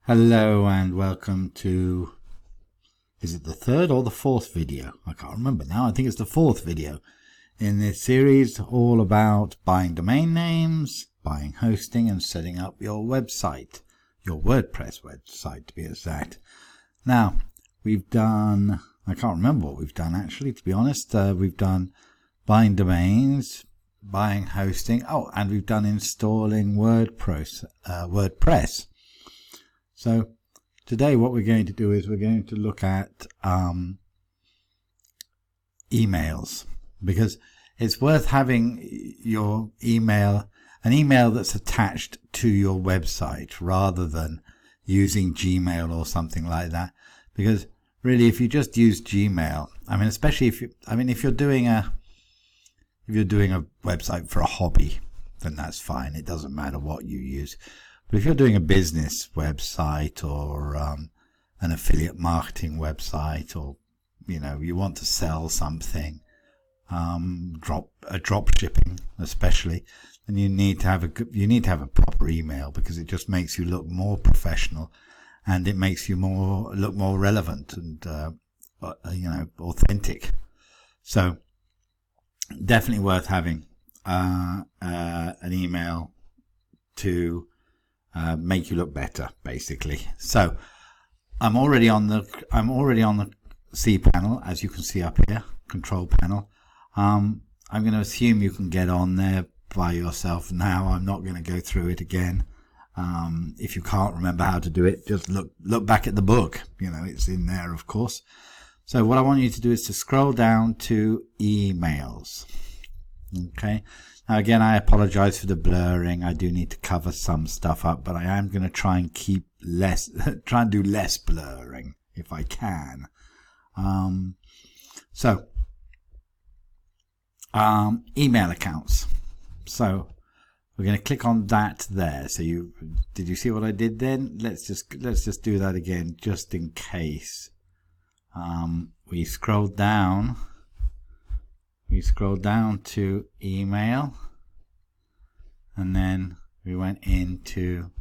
Hello and welcome to, is it the third or the fourth video? I can't remember now. I think it's the fourth video in this series, all about buying domain names, buying hosting and setting up your website, your WordPress website to be exact. Now, we've done, I can't remember what we've done actually, to be honest. We've done buying domains, buying hosting, and we've done installing WordPress. So today what we're going to do is we're going to look at emails, because it's worth having your email, an email that's attached to your website rather than using Gmail or something like that. Because really, if you just use Gmail, especially if you're doing a website for a hobby, then that's fine. It doesn't matter what you use. But if you're doing a business website or an affiliate marketing website, or you want to sell something, drop shipping especially, then you need to have a proper email, because it just makes you look more professional, and it makes you look more relevant and authentic. So definitely worth having an email to make you look better, basically. So I'm already on the cPanel, as you can see up here, control panel. I'm going to assume you can get on there by yourself now. I'm not going to go through it again. If you can't remember how to do it, just look back at the book. It's in there, of course. So what I want you to do is to scroll down to emails. Okay. Now again, I apologize for the blurring. I do need to cover some stuff up, but I am going to try and do less blurring if I can. Email accounts. So we're going to click on that there. So did you see what I did then? Let's just do that again, just in case. We scroll down to email, and then we went into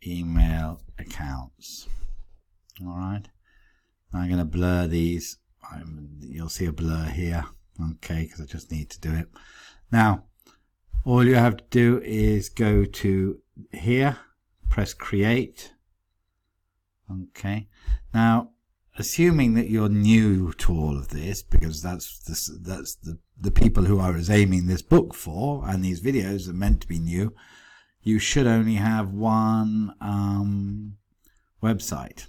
email accounts. All right. Now I'm going to blur these. You'll see a blur here. Okay, because I just need to do it. Now, all you have to do is go to here, press create. Okay. Now, assuming that you're new to all of this, because that's the people who I was aiming this book for, and these videos are meant to be new, you should only have one website.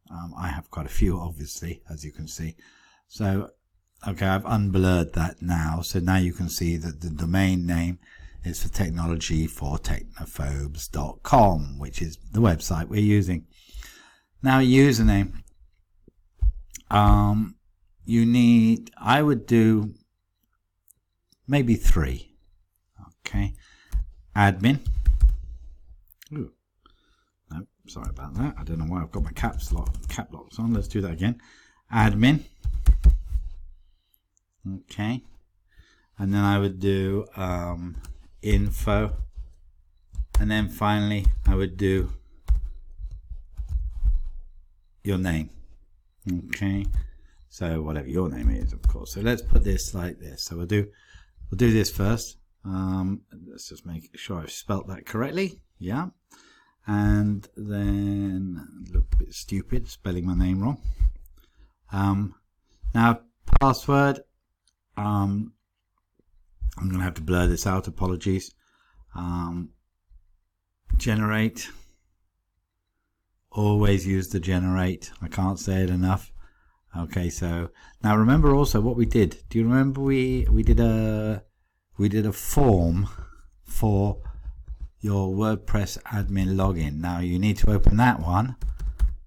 I have quite a few, obviously, as you can see. So, okay, I've unblurred that now. So now you can see that the domain name is for technology for technophobes.com, which is the website we're using. Now, username. I would do maybe 3. Okay. Admin. Ooh. No, sorry about that. I don't know why I've got my cap locks on. Let's do that again. Admin. Okay. And then I would do info. And then finally I would do your name. Okay, so whatever your name is, of course. So let's put this like this. So we'll do this first. Let's just make sure I've spelt that correctly. Yeah, and then look a bit stupid spelling my name wrong. Now password. I'm gonna have to blur this out. Apologies. Generate. Always use the generate. I can't say it enough. Okay, so now remember also what we did. Do you remember we did a form for your WordPress admin login? Now you need to open that one,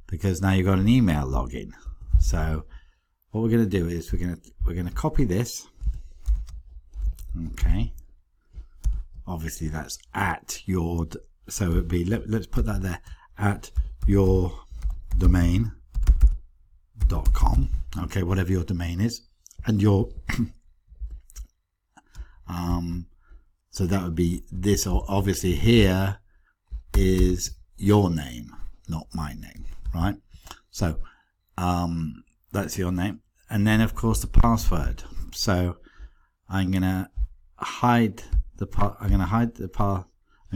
because now you've got an email login. So what we're going to do is we're going to copy this. Okay. Obviously that's at your, so it'd be, let's put that there, at your domain.com. Okay, whatever your domain is, and your so that would be this. Or obviously here is your name. not my name, right? So that's your name, and then of course the password. So I'm gonna hide the I'm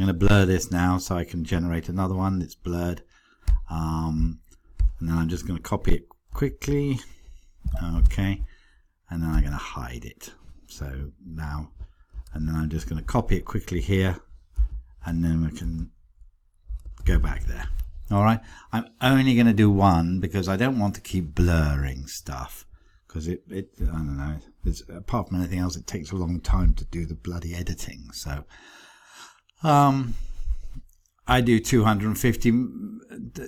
gonna blur this now so I can generate another one that's blurred, and then I'm just gonna copy it quickly, okay, and then I'm gonna hide it. So now, and then I'm just gonna copy it quickly here, and then we can go back there. All right, I'm only going to do one because I don't want to keep blurring stuff, because it I don't know, apart from anything else, it takes a long time to do the bloody editing. So I do 250.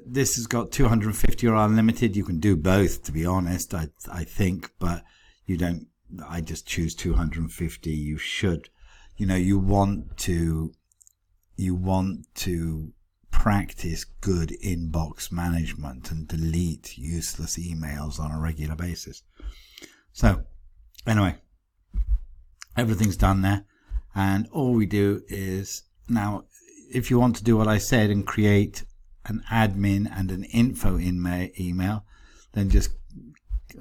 This has got 250 or unlimited. You can do both, to be honest, I think, but you don't. I just choose 250. You should, you want to practice good inbox management and delete useless emails on a regular basis. So anyway, everything's done there, and all we do is, now if you want to do what I said and create an admin and an info email, then just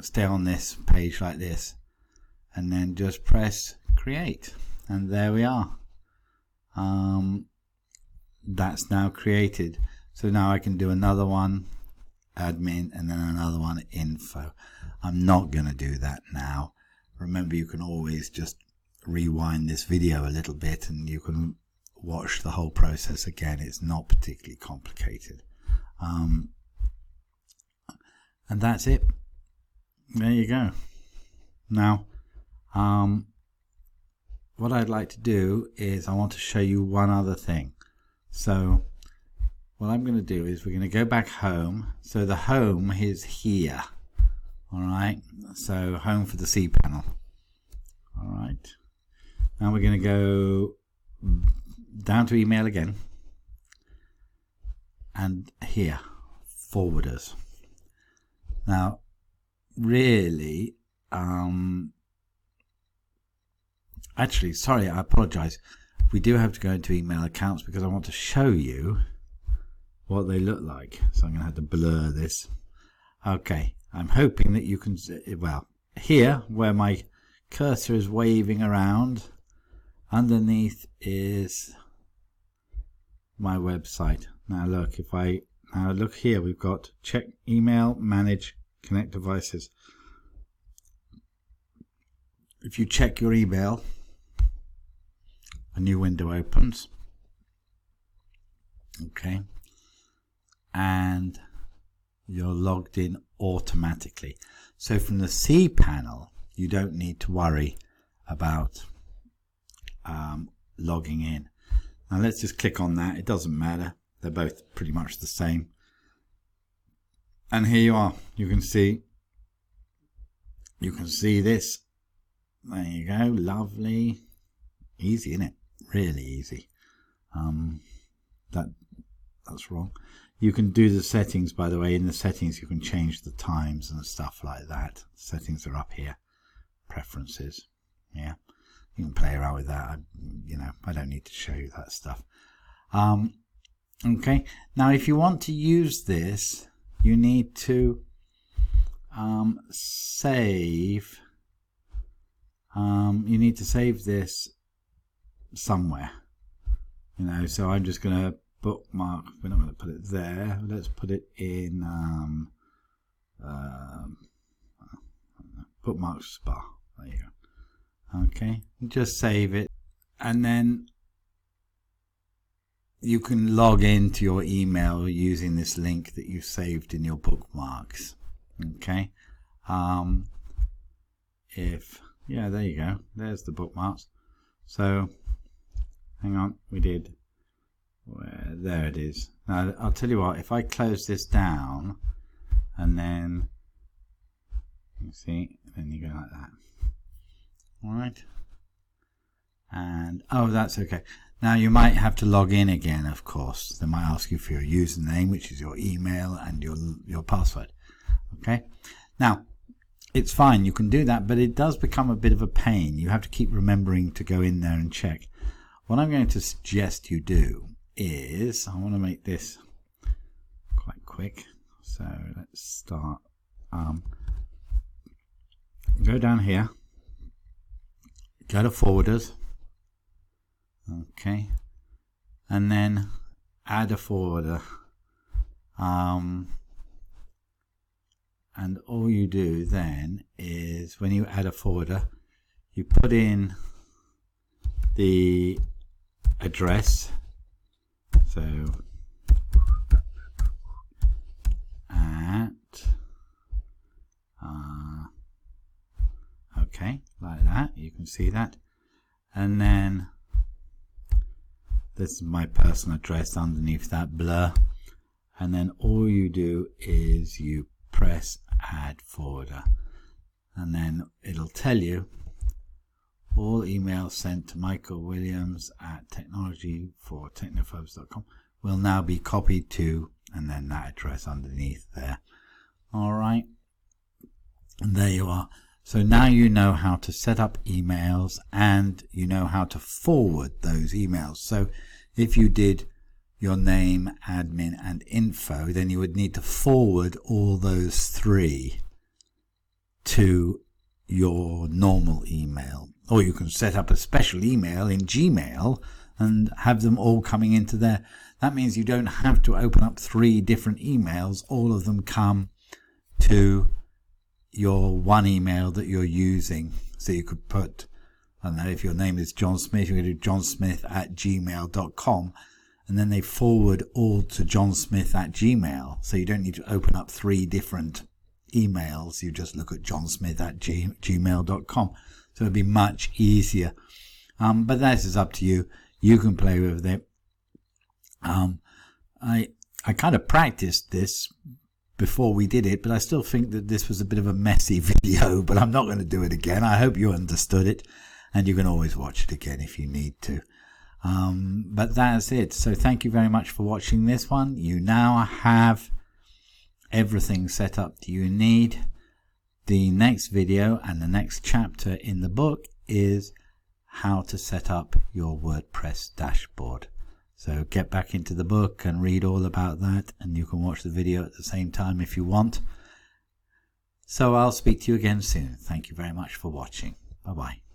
stay on this page like this and then just press create, and there we are. That's now created. So now I can do another one, admin, and then another one, info. I'm not going to do that now. Remember, you can always just rewind this video a little bit and you can watch the whole process again. It's not particularly complicated. And that's it. There you go. Now, what I'd like to do is I want to show you one other thing. So what I'm going to do is we're going to go back home. So the home is here. All right. So home for the cPanel. All right. Now we're going to go down to email again. And here, forwarders. Now, really, actually, sorry, I apologize. We do have to go into email accounts because I want to show you what they look like. So I'm going to have to blur this. Okay, I'm hoping that you can, well, here where my cursor is waving around, underneath is my website. Now look, now look here, we've got check email, manage, connect devices. If you check your email, a new window opens, okay, and you're logged in automatically. So from the cPanel, you don't need to worry about logging in. Now let's just click on that. It doesn't matter. They're both pretty much the same. And here you are. You can see this. There you go. Lovely. Easy, isn't it? Really easy. That's wrong. You can do the settings, by the way. In the settings you can change the times and stuff like that. Settings are up here. Preferences. Yeah, you can play around with that. I don't need to show you that stuff. Okay, now if you want to use this, you need to save. You need to save this somewhere. So I'm just going to bookmark. We're not going to put it there. Let's put it in bookmarks bar. There you go. Okay, just save it, and then you can log into your email using this link that you saved in your bookmarks. Okay, yeah, there you go. There's the bookmarks. So hang on, there it is. Now I'll tell you what, if I close this down and then you see, then you go like that. All right, and oh, that's okay. Now you might have to log in again, of course. They might ask you for your username, which is your email, and your password. Okay, now it's fine, you can do that, but it does become a bit of a pain. You have to keep remembering to go in there and check. What I'm going to suggest you do is, I want to make this quite quick. So let's start. Go down here, go to forwarders, okay, and then add a forwarder. And all you do then is, when you add a forwarder, you put in the address. So okay, like that, you can see that. And then this is my personal address underneath that blur. And then all you do is you press add forwarder, and then it'll tell you all emails sent to Michael Williams at technologyfortechnophobes.com will now be copied to, and then that address underneath there. All right, and there you are. So now you know how to set up emails, and you know how to forward those emails. So if you did your name, admin, and info, then you would need to forward all those three to your normal email. Or you can set up a special email in Gmail and have them all coming into there. That means you don't have to open up 3 different emails. All of them come to your one email that you're using. So you could put, I don't know, if your name is John Smith, you're going to do johnsmith@gmail.com, and then they forward all to johnsmith@gmail. So you don't need to open up 3 different emails. You just look at johnsmith@gmail.com. So it'd be much easier. But that is up to you. You can play with it. I kind of practiced this before we did it, but I still think that this was a bit of a messy video, but I'm not going to do it again. I hope you understood it, and you can always watch it again if you need to. But that's it. So thank you very much for watching this one. You now have everything set up that you need. The next video and the next chapter in the book is how to set up your WordPress dashboard. So get back into the book and read all about that, and you can watch the video at the same time if you want. So I'll speak to you again soon. Thank you very much for watching. Bye-bye.